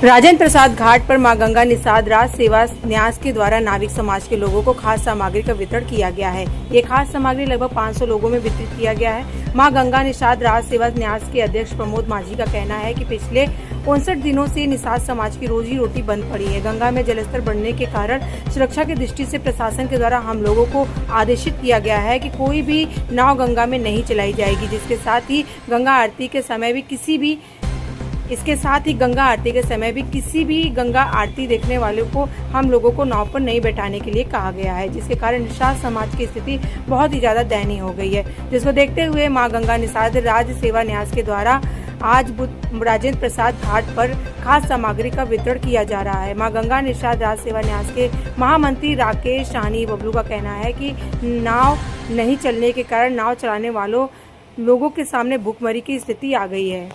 राजेंद्र प्रसाद घाट पर मां गंगा निषाद राज सेवा न्यास के द्वारा नाविक समाज के लोगों को खास सामग्री का वितरण किया गया है। ये खास सामग्री लगभग 500 लोगों में वितरित किया गया है। मां गंगा निषाद राज सेवा न्यास के अध्यक्ष प्रमोद माझी का कहना है कि पिछले 59 दिनों से निषाद समाज की रोजी रोटी बंद पड़ी है। गंगा में जलस्तर बढ़ने के कारण सुरक्षा की दृष्टि से प्रशासन के द्वारा हम लोगों को आदेशित किया गया है कि कोई भी नाव गंगा में नहीं चलाई जाएगी, जिसके साथ ही गंगा आरती के समय भी किसी भी गंगा आरती देखने वालों को हम लोगों को नाव पर नहीं बैठाने के लिए कहा गया है, जिसके कारण निषाद समाज की स्थिति बहुत ही ज़्यादा दयनीय हो गई है। जिसको देखते हुए मां गंगा निषाद राज सेवा न्यास के द्वारा आज राजेंद्र प्रसाद घाट पर खास सामग्री का वितरण किया जा रहा है। मां गंगा निषाद राज सेवा न्यास के महामंत्री राकेश साहनी बबलू का कहना है कि नाव नहीं चलने के कारण नाव चलाने वालों लोगों के सामने भूखमरी की स्थिति आ गई है।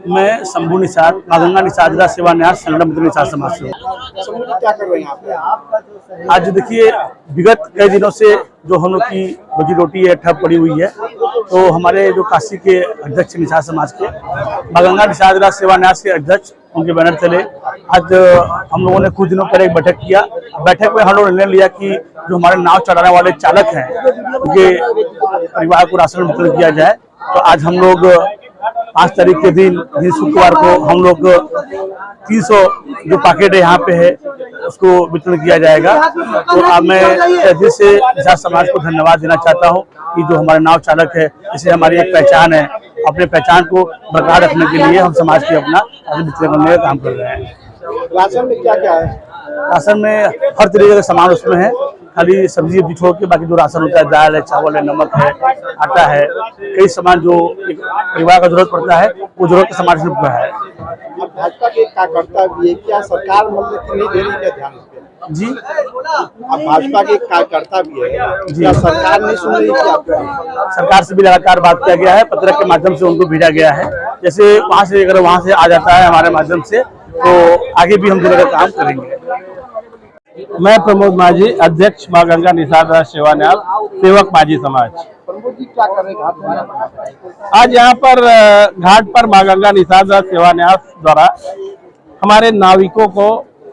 मैं शंभू निषाद मां गंगा निषाद राज सेवा न्यास संगठन मित्र निषाद समाज से। क्या कर रहे हैं आप? आज देखिए, विगत कई दिनों से जो हम लोग की रोजी रोटी है ठप पड़ी हुई है, तो हमारे जो काशी के अध्यक्ष निषाद समाज के मां गंगा निषाद राज सेवा न्यास के अध्यक्ष उनके बैनर चले आज हम लोगों ने कुछ दिनों पहले एक बैठक किया। बैठक में हम लोगों ने निर्णय लिया कि जो हमारे नाव चलाने वाले चालक हैं उनके परिवार को राशन वितरण किया जाए। तो आज हम लोग 5 तारीख के दिन शुक्रवार को हम लोग 300 जो पैकेट यहाँ पे है उसको वितरण किया जाएगा। तो अब मैं दिल से निषाद समाज को धन्यवाद देना चाहता हूँ कि जो हमारे नाव चालक है, इसे हमारी एक पहचान है, अपने पहचान को बरकरार रखने के लिए हम समाज के अपना वितरण करने का काम कर रहे हैं। राशन में क्या क्या है? राशन में हर तरीके का सामान उसमें है, खाली सब्जी छोड़ के बाकी जो राशन होता है, दाल है, चावल है, नमक है, आटा है, कई सामान जो एक परिवार का जरूरत पड़ता है वो जरूरत का सामान इसमें है। भाजपा के कार्यकर्ता भी है, क्या सरकार मतलब नहीं दे रही है ध्यान इस पे? जी, अब भाजपा के कार्यकर्ता भी है जी, क्या सरकार नहीं सुन रही है? सरकार से भी लगातार बात किया गया है, पत्र के माध्यम से उनको भेजा गया है। जैसे वहाँ से अगर वहाँ से आ जाता है हमारे माध्यम से तो आगे भी हम देने का काम करेंगे। मैं प्रमोद माझी, अध्यक्ष मां गंगा निषाद राज सेवा न्यास सेवक माझी समाज। प्रमोद जी क्या कर रहे हैं घाट पर? आज यहाँ पर घाट पर मां गंगा निषाद राज सेवा न्यास द्वारा हमारे नाविकों को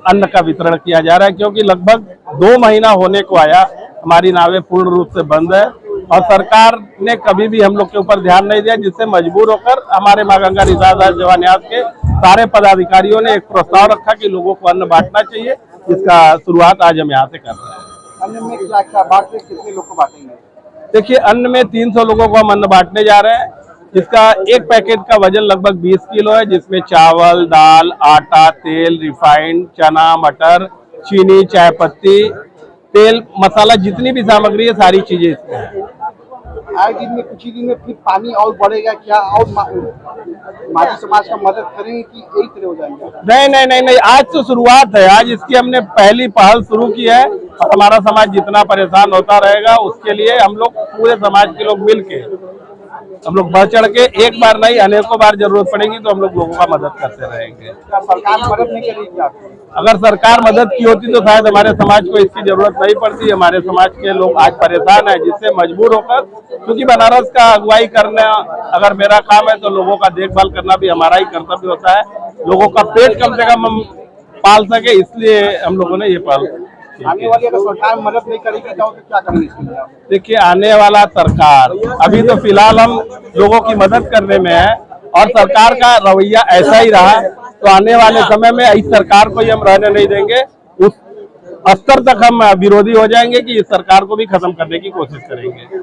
अन्न का वितरण किया जा रहा है, क्योंकि लगभग 2 महीना होने को आया हमारी नावें पूर्ण रूप से बंद है और सरकार ने कभी भी हम लोग के ऊपर ध्यान नहीं दिया, जिससे मजबूर होकर हमारे मां गंगा निषाद राज सेवा न्यास के सारे पदाधिकारियों ने एक प्रस्ताव रखा कि लोगों को अन्न बांटना चाहिए, जिसका शुरुआत आज हम यहाँ से कर रहे हैं। अन्न में क्या बांट के कितने लोग को बांटेंगे? देखिए, अन्न में 300 लोगों को हम अन्न बांटने जा रहे हैं, जिसका एक पैकेट का वजन लगभग 20 किलो है, जिसमें चावल, दाल, आटा, तेल, रिफाइंड, चना, मटर, चीनी, चाय पत्ती, तेल, मसाला, जितनी भी सामग्री है सारी चीजें इसमें है। आए दिन में कुछ ही दिन में फिर पानी और बढ़ेगा क्या? और माझी समाज का मदद करेंगे कि यही तरह हो जाएंगे? नहीं, आज तो शुरुआत है। आज इसकी हमने पहली पहल शुरू की है और हमारा समाज जितना परेशान होता रहेगा उसके लिए हम लोग पूरे समाज के लोग मिल के हम लोग बढ़ चढ़ के एक बार नहीं अनेकों बार जरूरत पड़ेगी तो हम लोग लोगों का मदद करते रहेंगे। क्या सरकार मदद नहीं करेगी आपको? अगर सरकार मदद की होती तो शायद हमारे समाज को इसकी जरूरत नहीं पड़ती। हमारे समाज के लोग आज परेशान हैं, जिससे मजबूर होकर, क्योंकि बनारस का अगुवाई करना अगर मेरा काम है तो लोगों का देखभाल करना भी हमारा ही कर्तव्य होता है। लोगों का पेट कम से कम हम पाल सके, इसलिए हम लोगों ने ये पहल। आने वाली अगर सरकार मदद नहीं करेगी तो क्या करेंगे? देखिए, आने वाला सरकार, अभी तो फिलहाल हम लोगों की मदद करने में है और सरकार का रवैया ऐसा ही रहा तो आने वाले समय में इस सरकार को ही हम रहने नहीं देंगे। उस स्तर तक हम विरोधी हो जाएंगे कि इस सरकार को भी खत्म करने की कोशिश करेंगे।